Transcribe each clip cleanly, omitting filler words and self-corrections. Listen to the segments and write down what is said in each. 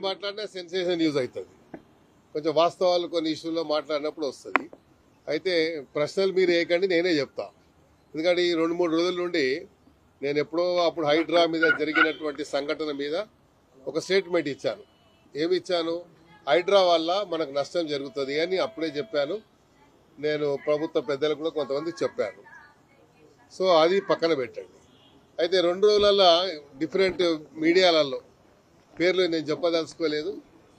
మాట్లాడినా sensation news అవుతుంది. కొంచెం వాస్తవాలు కొన్ని ఇష్యూలో మాట్లాడినప్పుడు వస్తుంది. అయితే ప్రశ్నలు మీరు వేయకండి, నేనే చెప్తా. ఎందుకంటే ఈ 2-3 రోజుల నుండి నేను ఎప్పుడో అప్పుడు హైడ్రా మీద జరిగినటువంటి సంఘటన మీద ఒక స్టేట్మెంట్ ఇచ్చాను. ఏమి ఇచ్చాను? హైడ్రా వల్ల మనకు నష్టం జరుగుతుంది అని అప్పుడే చెప్పాను. నేను ప్రభుత్వ పెద్దలకు కూడా కొంతమంది చెప్పాను. సో అది పక్కన పెట్టండి. అయితే 2 రోజులలో డిఫరెంట్ మీడియాలలో పేర్లు నేను చెప్పదలుచుకోలేదు.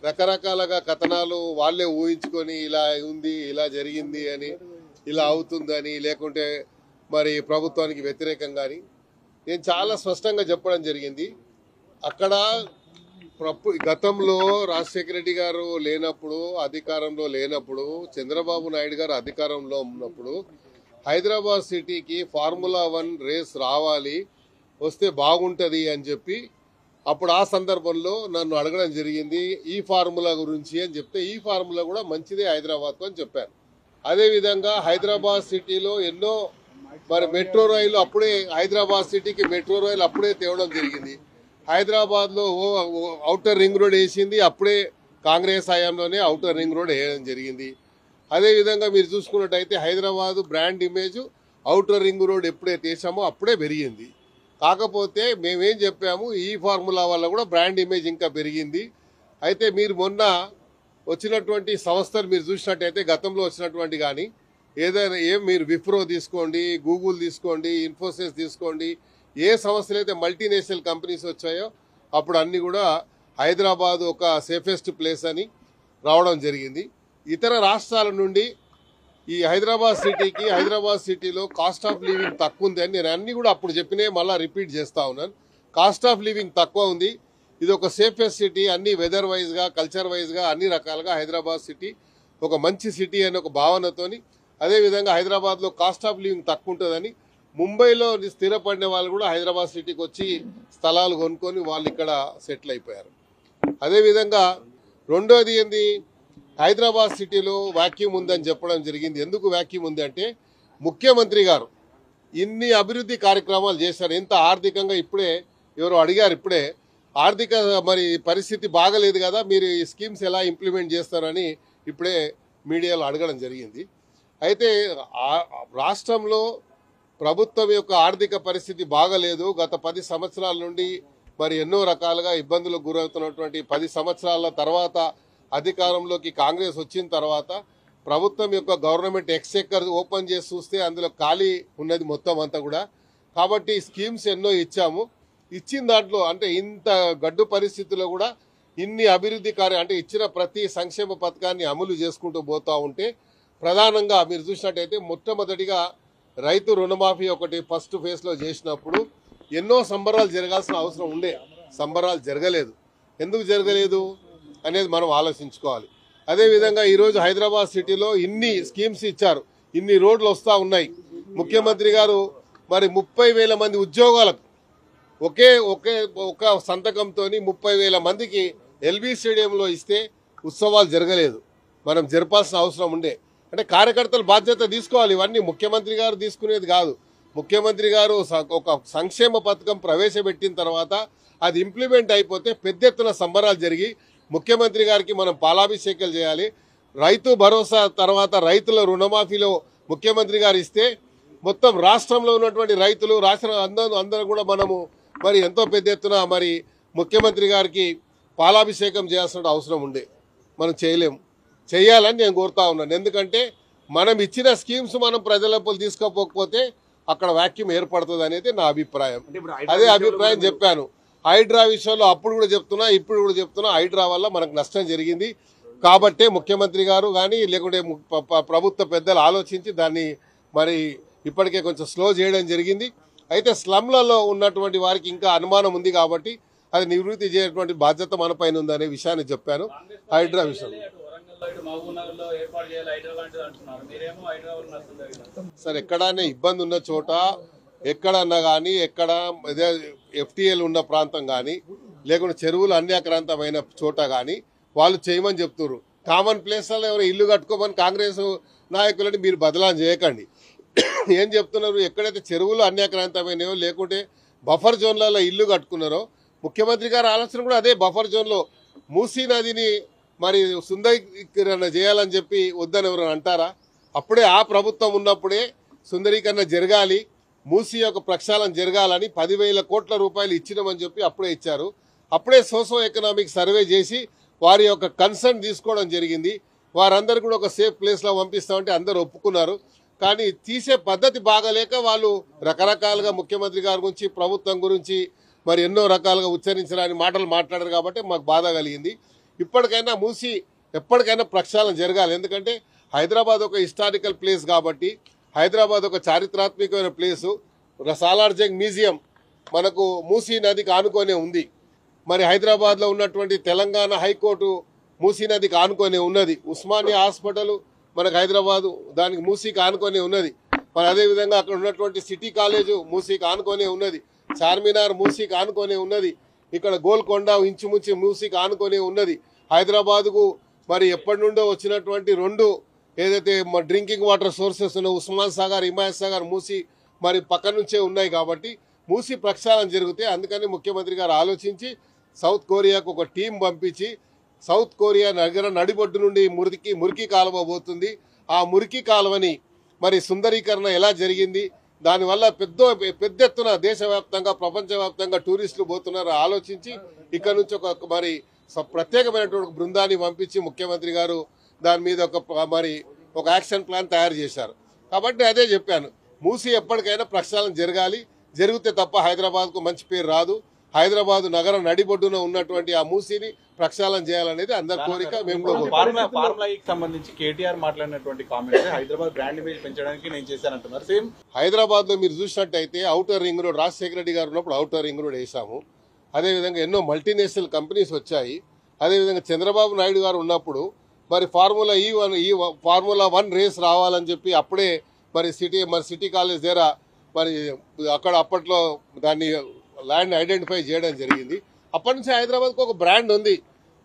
రకరకాలుగా కథనాలు వాళ్ళే ఊహించుకొని ఇలా ఉంది, ఇలా జరిగింది అని, ఇలా అవుతుందని, లేకుంటే మరి ప్రభుత్వానికి వ్యతిరేకంగాని నేను చాలా స్పష్టంగా చెప్పడం జరిగింది. అక్కడ గతంలో రాజశేఖర రెడ్డి గారు లేనప్పుడు, అధికారంలో లేనప్పుడు, చంద్రబాబు నాయుడు గారు అధికారంలో ఉన్నప్పుడు హైదరాబాద్ సిటీకి ఫార్ములా 1 రేస్ రావాలి, వస్తే బాగుంటుంది అని చెప్పి అప్పుడు ఆ సందర్భంలో నన్ను అడగడం జరిగింది. ఈ ఫార్ములా గురించి అని చెప్తే ఈ ఫార్ములా కూడా మంచిదే హైదరాబాద్కు అని చెప్పాను. అదేవిధంగా హైదరాబాద్ సిటీలో ఎన్నో మరి మెట్రో రైలు అప్పుడే హైదరాబాద్ సిటీకి మెట్రో రైలు అప్పుడే తేవడం జరిగింది. హైదరాబాద్లో ఔటర్ రింగ్ రోడ్ వేసింది అప్పుడే కాంగ్రెస్ హయాంలోనే ఔటర్ రింగ్ రోడ్ వేయడం జరిగింది. అదేవిధంగా మీరు చూసుకున్నట్టయితే Hyderabad brand image outer ring road ఎప్పుడైతే వేసామో అప్పుడే పెరిగింది. కాకపోతే మేమేం చెప్పాము, ఈ ఫార్ములా వల్ల కూడా బ్రాండ్ ఇమేజ్ ఇంకా పెరిగింది. అయితే మీరు మొన్న వచ్చినటువంటి సంస్థలు మీరు చూసినట్టయితే గతంలో వచ్చినటువంటి కానీ ఏదైనా మీరు విప్రో తీసుకోండి, గూగుల్ తీసుకోండి, ఇన్ఫోసిస్ తీసుకోండి, ఏ సంస్థలు అయితే మల్టీనేషనల్ కంపెనీస్ వచ్చాయో అప్పుడు అన్నీ కూడా హైదరాబాద్ ఒక సేఫెస్ట్ ప్లేస్ అని రావడం జరిగింది. ఇతర రాష్ట్రాల నుండి ఈ హైదరాబాద్ సిటీలో కాస్ట్ ఆఫ్ లివింగ్ తక్కువ ఉంది అని నేను అన్ని కూడా అప్పుడు చెప్పినే మళ్ళీ రిపీట్ చేస్తా ఉన్నాను. కాస్ట్ ఆఫ్ లివింగ్ తక్కువ ఉంది, ఇది ఒక సేఫెస్ట్ సిటీ, అన్ని వెదర్ వైజ్గా, కల్చర్ వైజ్గా అన్ని రకాలుగా హైదరాబాద్ సిటీ ఒక మంచి సిటీ అనే ఒక భావనతోని, అదేవిధంగా హైదరాబాద్లో కాస్ట్ ఆఫ్ లివింగ్ తక్కువ ఉంటుందని ముంబైలో స్థిరపడిన వాళ్ళు కూడా హైదరాబాద్ సిటీకి వచ్చి స్థలాలు కొనుక్కొని వాళ్ళు ఇక్కడ సెటిల్ అయిపోయారు. అదేవిధంగా రెండోది ఏంది, హైదరాబాద్ సిటీలో వాక్యూమ్ ఉందని చెప్పడం జరిగింది. ఎందుకు వాక్యూమ్ ఉంది అంటే ముఖ్యమంత్రి గారు ఇన్ని అభివృద్ధి కార్యక్రమాలు చేశారు. ఎంత ఆర్థికంగా ఇప్పుడే ఎవరు అడిగారు, ఇప్పుడే ఆర్థిక మరి పరిస్థితి బాగలేదు కదా, మీరు ఈ స్కీమ్స్ ఎలా ఇంప్లిమెంట్ చేస్తారని ఇప్పుడే మీడియాలో అడగడం జరిగింది. అయితే రాష్ట్రంలో ప్రభుత్వం యొక్క ఆర్థిక పరిస్థితి బాగలేదు. గత 10 సంవత్సరాల నుండి మరి ఎన్నో రకాలుగా ఇబ్బందులకు గురవుతున్నటువంటి 10 సంవత్సరాల తర్వాత అధికారంలోకి కాంగ్రెస్ వచ్చిన తర్వాత ప్రభుత్వం యొక్క గవర్నమెంట్ ఎక్స్చెక్కర్ ఓపెన్ చేసి చూస్తే అందులో ఖాళీ ఉన్నది మొత్తం అంతా కూడా. కాబట్టి స్కీమ్స్ ఎన్నో ఇచ్చాము. ఇచ్చిన దాంట్లో అంటే ఇంత గడ్డు పరిస్థితుల్లో కూడా ఇన్ని అభివృద్ధి అంటే ఇచ్చిన ప్రతి సంక్షేమ పథకాన్ని అమలు చేసుకుంటూ పోతూ ఉంటే ప్రధానంగా మీరు చూసినట్టయితే మొట్టమొదటిగా రైతు రుణమాఫీ ఒకటి ఫస్ట్ ఫేజ్లో చేసినప్పుడు ఎన్నో సంబరాలు జరగాల్సిన అవసరం ఉండే, సంబరాలు జరగలేదు. ఎందుకు జరగలేదు అనేది మనం ఆలోచించుకోవాలి. అదేవిధంగా ఈరోజు హైదరాబాద్ సిటీలో ఇన్ని స్కీమ్స్ ఇచ్చారు, ఇన్ని రోడ్లు వస్తూ ఉన్నాయి. ముఖ్యమంత్రి గారు మరి 30,000 మంది ఉద్యోగాలకు ఒక సంతకంతో 30,000 మందికి ఎల్బీ స్టేడియంలో ఇస్తే ఉత్సవాలు జరగలేదు. మనం జరపాల్సిన అవసరం ఉండే. అంటే కార్యకర్తలు బాధ్యత తీసుకోవాలి. ఇవన్నీ ముఖ్యమంత్రి గారు తీసుకునేది కాదు. ముఖ్యమంత్రి గారు ఒక సంక్షేమ పథకం ప్రవేశపెట్టిన తర్వాత అది ఇంప్లిమెంట్ అయిపోతే పెద్ద ఎత్తున సంబరాలు జరిగి ముఖ్యమంత్రి గారికి మనం పాలాభిషేకాలు చేయాలి. రైతు భరోసా తర్వాత రైతుల రుణమాఫీలో ముఖ్యమంత్రి గారు ఇస్తే మొత్తం రాష్ట్రంలో ఉన్నటువంటి రైతులు అందరూ కూడా మనము మరి ఎంతో పెద్ద ఎత్తున మరి ముఖ్యమంత్రి గారికి పాలాభిషేకం చేయాల్సిన అవసరం ఉండే. మనం చేయలేము, చేయాలని నేను కోరుతా ఉన్నాను. ఎందుకంటే మనం ఇచ్చిన స్కీమ్స్ మనం ప్రజలకు తీసుకోకపోతే అక్కడ వాక్యూమ్ ఏర్పడుతుంది అనేది నా అభిప్రాయం. అదే అభిప్రాయం చెప్పాను. హైడ్రా విషయంలో అప్పుడు కూడా చెప్తున్నా, ఇప్పుడు కూడా చెప్తున్నా, హైడ్రా వల్ల మనకు నష్టం జరిగింది. కాబట్టే ముఖ్యమంత్రి గారు కానీ లేకుంటే ప్రభుత్వ పెద్దలు ఆలోచించి దాన్ని మరి ఇప్పటికే కొంచెం స్లో చేయడం జరిగింది. అయితే స్లమ్లలో ఉన్నటువంటి వారికి ఇంకా అనుమానం ఉంది కాబట్టి అది నివృత్తి చేయటువంటి బాధ్యత మన పైన ఉందనే విషయాన్ని చెప్పాను. హైడ్రా విషయంలో సార్ ఎక్కడైనా ఇబ్బంది ఉన్న చోట ఎక్కడన్నా కానీ ఎక్కడ ఎఫ్టీఎల్ ఉన్న ప్రాంతం కానీ లేకుంటే చెరువులు అన్యాక్రాంతమైన చోట కానీ వాళ్ళు చేయమని చెప్తున్నారు. కామన్ ప్లేస్లలో ఎవరు ఇల్లు కట్టుకోమని కాంగ్రెస్ నాయకులని మీరు బదలాం చేయకండి. ఏం చెప్తున్నారు, ఎక్కడైతే చెరువులు అన్యాక్రాంతమైనవో లేకుంటే బఫర్ జోన్లలో ఇల్లు కట్టుకున్నారో ముఖ్యమంత్రి గారి ఆలోచన కూడా అదే. బఫర్ జోన్లో మూసీ నదిని మరి సుందరీకరణ చేయాలని చెప్పి వద్దని ఎవరైనా అంటారా? అప్పుడే ఆ ప్రభుత్వం ఉన్నప్పుడే సుందరీకరణ జరగాలి, మూసీ యొక్క ప్రక్షాళన జరగాలని 10,000 కోట్ల రూపాయలు ఇచ్చినామని చెప్పి అప్పుడే ఇచ్చారు. అప్పుడే సోషో ఎకనామిక్ సర్వే చేసి వారి యొక్క కన్సర్న్ తీసుకోవడం జరిగింది. వారందరూ కూడా ఒక సేఫ్ ప్లేస్లో పంపిస్తామంటే అందరూ ఒప్పుకున్నారు. కానీ తీసే పద్ధతి బాగాలేక వాళ్ళు రకరకాలుగా ముఖ్యమంత్రి గారి గురించి, ప్రభుత్వం గురించి మరి ఎన్నో రకాలుగా ఉచ్చరించడానికి మాటలు మాట్లాడారు. కాబట్టి మాకు బాధ కలిగింది. ఇప్పటికైనా మూసి ఎప్పటికైనా ప్రక్షాళన జరగాలి. ఎందుకంటే హైదరాబాద్ ఒక హిస్టారికల్ ప్లేస్ కాబట్టి, హైదరాబాద్ ఒక చారిత్రాత్మకమైన ప్లేసు. సాలార్జంగ్ మ్యూజియం మనకు మూసీ నదికి ఆనుకొనే ఉంది. మరి హైదరాబాద్లో ఉన్నటువంటి తెలంగాణ హైకోర్టు మూసీ నదికి ఆనుకొనే ఉన్నది. ఉస్మానియా హాస్పిటల్ మనకు హైదరాబాదు దానికి మూసీకి ఆనుకొనే ఉన్నది. మరి అదేవిధంగా అక్కడ ఉన్నటువంటి సిటీ కాలేజు మూసీకి ఆనుకొనే ఉన్నది. చార్మినార్ మూసీకి ఆనుకొనే ఉన్నది. ఇక్కడ గోల్కొండ ఇంచుమించు మూసీకి ఆనుకొనే ఉన్నది. హైదరాబాద్కు మరి ఎప్పటి నుండో వచ్చినటువంటి 2 ఏదైతే డ్రింకింగ్ వాటర్ సోర్సెస్ ఉన్నాయో ఉస్మాన్ సాగర్, హిమాయత్ సాగర్, మూసీ మరి పక్క నుంచే ఉన్నాయి. కాబట్టి మూసీ ప్రక్షాళన జరిగితే అందుకని ముఖ్యమంత్రి గారు ఆలోచించి సౌత్ కొరియాకు ఒక టీం పంపించి సౌత్ కొరియా నగర నడిబొడ్డు నుండి మురికి కాలువ పోతుంది. ఆ మురికి కాలువని మరి సుందరీకరణ ఎలా జరిగింది, దానివల్ల పెద్ద ఎత్తున దేశవ్యాప్తంగా ప్రపంచవ్యాప్తంగా టూరిస్టులు పోతున్నారు ఆలోచించి ఇక్కడ నుంచి ఒక మరి ప్రత్యేకమైనటువంటి బృందాన్ని పంపించి ముఖ్యమంత్రి గారు దాని మీద ఒక యాక్షన్ ప్లాన్ తయారు చేశారు. కాబట్టి అదే చెప్పాను, మూసీ ఎప్పటికైనా ప్రక్షాళన జరగాలి. జరిగితే తప్ప హైదరాబాద్కు మంచి పేరు రాదు. హైదరాబాద్ నగరం నడిబొడ్డున ఉన్నటువంటి ఆ మూసీని ప్రక్షాళన చేయాలనేది అందరి కోరిక. మేము సంబంధించి కేటీఆర్ మాట్లాడినటువంటి కామెంట్స్ హైదరాబాద్ బ్రాండ్ ఇమేజ్ పెంచడానికి నేను చేశానంటున్నారు. సేమ్ హైదరాబాద్ లో మీరు చూసినట్టయితే outer ring road Rajasekhara Reddy గారు ఉన్నప్పుడు ఔటర్ రింగ్ రోడ్ వేసాము. అదేవిధంగా ఎన్నో మల్టీనేషనల్ కంపెనీస్ వచ్చాయి. అదేవిధంగా చంద్రబాబు నాయుడు గారు ఉన్నప్పుడు మరి ఫార్ములా 1 రేస్ రావాలని చెప్పి అప్పుడే మరి సిటీ కాలేజ్ దగ్గర మరి అక్కడ అప్పట్లో దాన్ని ల్యాండ్ ఐడెంటిఫై చేయడం జరిగింది. అప్పటి నుంచి హైదరాబాద్కు ఒక బ్రాండ్ ఉంది.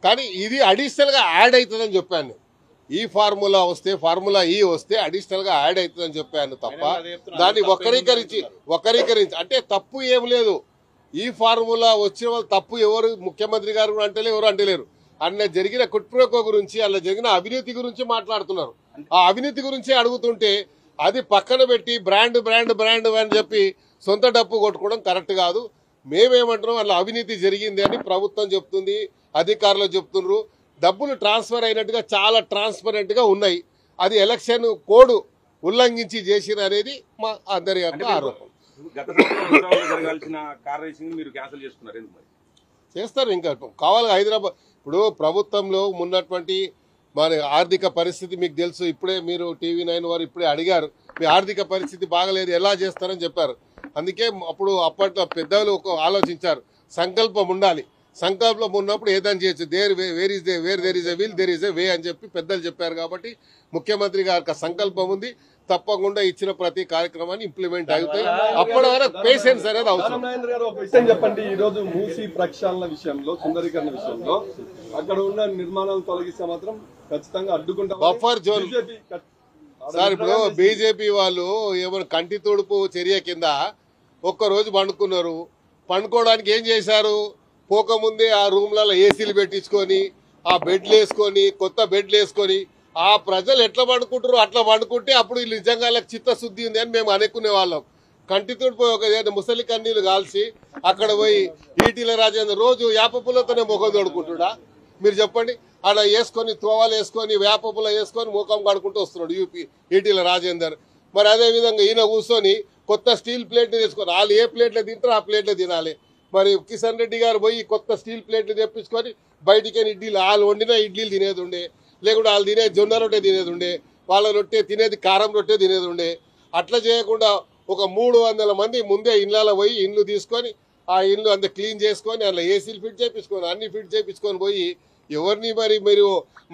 కానీ ఇది అడిషనల్గా యాడ్ అవుతుందని చెప్పాను. ఈ ఫార్ములా వస్తే అడిషనల్గా యాడ్ అవుతుందని చెప్పాను తప్ప దాన్ని వక్రీకరించి అంటే తప్పు ఏం లేదు. ఈ ఫార్ములా వచ్చిన వాళ్ళు తప్పు ఎవరు ముఖ్యమంత్రి గారు అంటలేరు, ఎవరు అంటలేరు. అన్న జరిగిన కుట్ప్రోకో గురించి, అలా జరిగిన అవినీతి గురించి మాట్లాడుతున్నారు. ఆ అవినీతి గురించి అడుగుతుంటే అది పక్కన పెట్టి బ్రాండ్ అని చెప్పి సొంత డప్పు కొట్టుకోవడం కరెక్ట్ కాదు. మేమేమంటున్నాం, అలా అవినీతి జరిగింది అని ప్రభుత్వం చెప్తుంది, అధికారులు చెప్తున్నారు. డబ్బులు ట్రాన్స్ఫర్ అయినట్టుగా చాలా ట్రాన్స్పరెంట్ గా ఉన్నాయి. అది ఎలక్షన్ కోడ్ ఉల్లంఘించి చేసిన అనేది మా అందరి యొక్క ఆరోపణ. చేస్తారు, ఇంకా కావాలి. హైదరాబాద్ ఇప్పుడు ప్రభుత్వంలో ఉన్నటువంటి మరి ఆర్థిక పరిస్థితి మీకు తెలుసు. ఇప్పుడే మీరు TV9 వారు ఇప్పుడే అడిగారు, మీ ఆర్థిక పరిస్థితి బాగలేదు ఎలా చేస్తారని చెప్పారు. అందుకే అప్పట్లో పెద్దలు ఆలోచించారు, సంకల్పం ఉండాలి. సంకల్పం ఉన్నప్పుడు ఏదైనా చేయొచ్చు. Where there is a will there is a way అని చెప్పి పెద్దలు చెప్పారు. కాబట్టి ముఖ్యమంత్రి గారికి సంకల్పం ఉంది. తప్పకుండా ఇచ్చిన ప్రతి కార్యక్రమాన్ని ఇంప్లిమెంట్ అవుతాయి. అప్పటి వరకు పేషెన్స్ అనేది అవసరం. చెప్పండి, ఈ రోజు మూసీ ప్రక్షాళన విషయంలో, సుందరీకరణ విషయంలో అక్కడ ఉన్న నిర్మాణాలు తొలగిస్తే మాత్రం ఖచ్చితంగా అడ్డుకుంటాం. బఫర్ జోన్ సార్, ఇప్పుడు బీజేపీ వాళ్ళు ఏమైనా కంటి తుడుపు చర్య కింద ఒక్కరోజు పండుకున్నారు. పండుకోవడానికి ఏం చేశారు, పోకముందే ఆ రూమ్లలో ఏసీలు పెట్టించుకొని ఆ బెడ్లు వేసుకొని కొత్త బెడ్లు వేసుకొని ఆ ప్రజలు ఎట్లా పండుకుంటారు అట్లా పండుకుంటే అప్పుడు వీళ్ళు నిజంగా చిత్తశుద్ధి ఉంది అని మేము అనుకునే వాళ్ళం. కంటి తుడిపోయి ఒక ముసలి కన్నీళ్ళు కాల్చి అక్కడ పోయి ఈటీల రాజేందర్ రోజు వేప పుల్లతోనే ముఖం తోడుకుంటుడా? మీరు చెప్పండి. ఆడ వేసుకొని తోవాలు వేసుకొని వేప పుల్ల వేసుకొని ముఖం కడుకుంటూ వస్తున్నాడు ఈటీల రాజేందర్. మరి అదేవిధంగా ఈయన కూర్చొని కొత్త స్టీల్ ప్లేట్లు తెచ్చుకొని వాళ్ళు ఏ ప్లేట్లో తింటారో ఆ ప్లేట్లో తినాలి. మరి కిషన్ రెడ్డి గారు పోయి కొత్త స్టీల్ ప్లేట్లు తెప్పించుకొని బయటికి ఇడ్లీలు వాళ్ళు వండిన ఇడ్లీలు తినేది ఉండే, లేకుంటే వాళ్ళు తినేది జొన్న రొట్టె తినేది ఉండే, వాళ్ళ రొట్టె తినేది కారం రొట్టె తినేది ఉండే. అట్లా చేయకుండా ఒక 300 మంది ముందే ఇళ్ళలో పోయి ఇండ్లు తీసుకొని ఆ ఇండ్లు అంత క్లీన్ చేసుకొని అందులో ఏసీలు ఫిట్ చేయించుకొని అన్ని ఫిట్ చేయించుకొని పోయి ఎవరిని మరి మీరు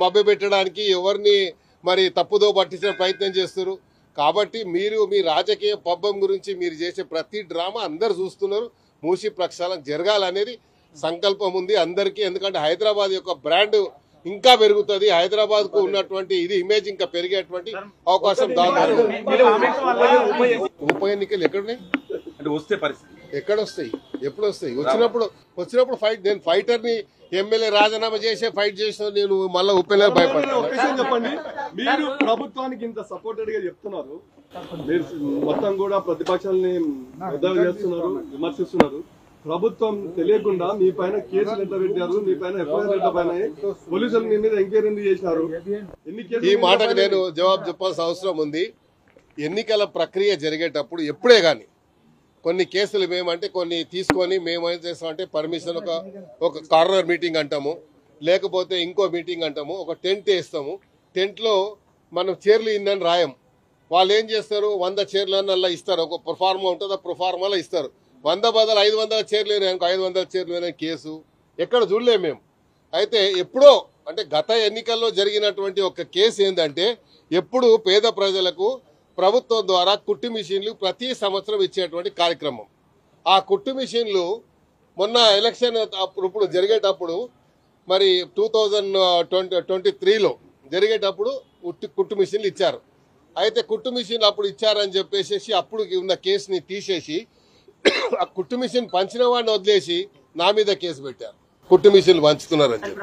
మభ్య పెట్టడానికి ఎవరిని మరి తప్పుదో పట్టించిన ప్రయత్నం చేస్తారు. కాబట్టి మీరు మీ రాజకీయ పబ్బం గురించి మీరు చేసే ప్రతి డ్రామా అందరు చూస్తున్నారు. మూసీ ప్రక్షాళన జరగాలనేది సంకల్పం ఉంది అందరికీ. ఎందుకంటే హైదరాబాద్ యొక్క బ్రాండ్ ఇంకా పెరుగుతుంది. హైదరాబాద్ కు ఉన్నటువంటి ఇది ఇమేజ్ ఇంకా పెరిగేటువంటి అవకాశం దాదాపు. ఉప ఎన్నికలు ఎక్కడున్నాయి, ఎక్కడ వస్తాయి? ఎప్పుడు వస్తాయి? వచ్చినప్పుడు ఫైట్. నేను ఫైటర్ని, ఎమ్మెల్యే రాజీనామా చేసే ఫైట్ చేసిన నేను మళ్ళీ ఉపేలా భయపడతాను. ఒక విషయం చెప్పండి, మీరు ప్రభుత్వానికి ఇంత సపోర్టెడ్ గా చెప్తున్నారు, మీరు మొత్తం కూడా ప్రతిపక్షాలని ఎద్దేవా చేస్తున్నారు, విమర్శిస్తున్నారు. ప్రభుత్వం తెలియకుండా మీ పైన కేసులు ఎంత పెట్టారు, మీ పైన ఎఫ్ఐఆర్ ఎంత పైన, పోలీసులు మీ మీద ఎంక్వైరీ ఎందుకు చేశారు? ఈ మాటకు నేను జవాబు చెప్పాల్సిన అవసరం ఉంది. ఎన్నికల ప్రక్రియ జరిగేటప్పుడు ఎప్పుడే కానీ కొన్ని కేసులు మేమంటే కొన్ని తీసుకొని మేము ఏం చేస్తామంటే పర్మిషన్ ఒక కార్నర్ మీటింగ్ అంటాము, లేకపోతే ఇంకో మీటింగ్ అంటాము, ఒక టెంట్ వేస్తాము. టెంట్లో మనం చైర్లు ఇన్నని రాయం. వాళ్ళు ఏం చేస్తారు, 100 చైర్లు అలా ఇస్తారు. ఒక ప్రొఫార్మా ఉంటుంది, ఆ ప్రొఫార్మాలో ఇస్తారు. 100 బదులు 500 చైర్లు 500 చైర్లు కేసు ఎక్కడ చూడలేము మేము. అయితే ఎప్పుడో అంటే గత ఎన్నికల్లో జరిగినటువంటి ఒక కేసు ఏంటంటే, ఎప్పుడు పేద ప్రజలకు ప్రభుత్వం ద్వారా కుట్టు మిషన్లు ప్రతి సంవత్సరం ఇచ్చేటువంటి కార్యక్రమం. ఆ కుట్టు మిషన్లు మొన్న ఎలక్షన్ ఇప్పుడు జరిగేటప్పుడు మరి 2023లో జరిగేటప్పుడు కుట్టు మిషన్లు ఇచ్చారు. అయితే కుట్టు మిషన్లు అప్పుడు ఇచ్చారని చెప్పేసి అప్పుడు ఉన్న కేసుని తీసేసి ఆ కుట్టు మిషన్ పంచిన వాడిని వదిలేసి నా మీద కేసు పెట్టారు. కుట్టు మిషన్లు పంచుతున్నారని చెప్పి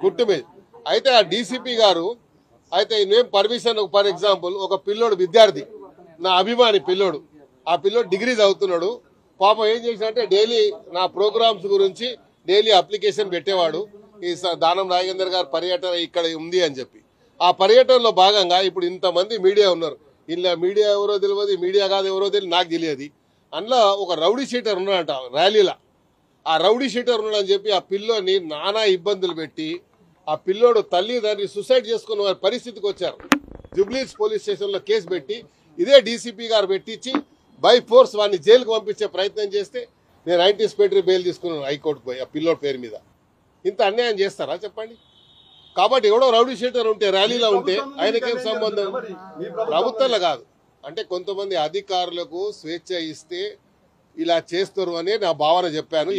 కుట్టు మిషన్. అయితే ఆ డీసీపీ గారు అయితే నేను పర్మిషన్, ఫర్ ఎగ్జాంపుల్ ఒక పిల్లోడు విద్యార్థి, నా అభిమాని పిల్లోడు, ఆ పిల్లోడు డిగ్రీ చదువుతున్నాడు. పాపం ఏం చేసినట్టే డైలీ నా ప్రోగ్రామ్స్ గురించి డైలీ అప్లికేషన్ పెట్టేవాడు. ఈ దానం నాగేందర్ గారు పర్యటన ఇక్కడ ఉంది అని చెప్పి. ఆ పర్యటనలో భాగంగా ఇప్పుడు ఇంతమంది మీడియా ఉన్నారు. ఇలా మీడియా ఎవరో తెలియదు, మీడియా కాదు ఎవరో తెలియదు, నాకు తెలియదు. అందులో ఒక రౌడీ షీటర్ ఉన్నాడంట ర్యాలీలో. ఆ రౌడీ షీటర్ ఉన్నాడని చెప్పి ఆ పిల్లోని నానా ఇబ్బందులు పెట్టి ఆ పిల్లోడు తల్లిదండ్రి సూసైడ్ చేసుకున్న వారి పరిస్థితికి వచ్చారు. జూబ్లీహిల్స్ పోలీస్ స్టేషన్లో కేసు పెట్టి ఇదే డీసీపీ గారు పెట్టించి బై ఫోర్స్ వాడిని జైలుకు పంపించే ప్రయత్నం చేస్తే నేను యాంటిసిపేటరీ బెయిల్ తీసుకున్నాను హైకోర్టు పోయి ఆ పిల్లోడి పేరు మీద. ఇంత అన్యాయం చేస్తారా చెప్పండి? కాబట్టి ఎవడో రౌడీ షీటర్ ఉంటే ర్యాలీలో ఉంటే ఆయనకేం సంబంధం? ప్రభుత్వంలో కాదు. అంటే కొంతమంది అధికారులకు స్వేచ్ఛ ఇస్తే ఇలా చేస్తారు అని నా భావన చెప్పాను.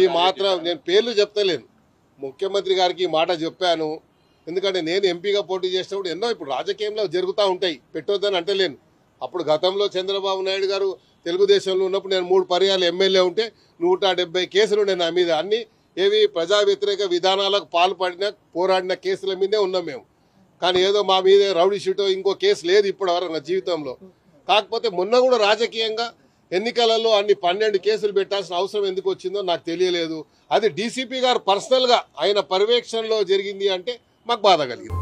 ఈ మాత్రం నేను పేర్లు చెప్తలేను, ముఖ్యమంత్రి గారికి ఈ మాట చెప్పాను. ఎందుకంటే నేను ఎంపీగా పోటీ చేసినప్పుడు ఎన్నో ఇప్పుడు రాజకీయంలో జరుగుతూ ఉంటాయి, పెట్టొద్దని అంటలేను. అప్పుడు గతంలో చంద్రబాబు నాయుడు గారు తెలుగుదేశంలో ఉన్నప్పుడు నేను 3 పర్యాలు ఎమ్మెల్యే ఉంటే 170 కేసులు ఉండే నా మీద. అన్ని ఏవి ప్రజా వ్యతిరేక విధానాలకు పోరాడిన కేసుల మీదే ఉన్నాం మేము. కానీ ఏదో మా మీద రౌడీ షీటో ఇంకో కేసు లేదు ఇప్పటివరకు నా జీవితంలో. కాకపోతే మొన్న కూడా రాజకీయంగా ఎన్నికలలో అన్ని 12 కేసులు పెట్టాల్సిన అవసరం ఎందుకు వచ్చిందో నాకు తెలియలేదు. అది డీసీపీ గారు పర్సనల్గా ఆయన పర్యవేక్షణలో జరిగింది అంటే మాకు బాధ కలిగింది.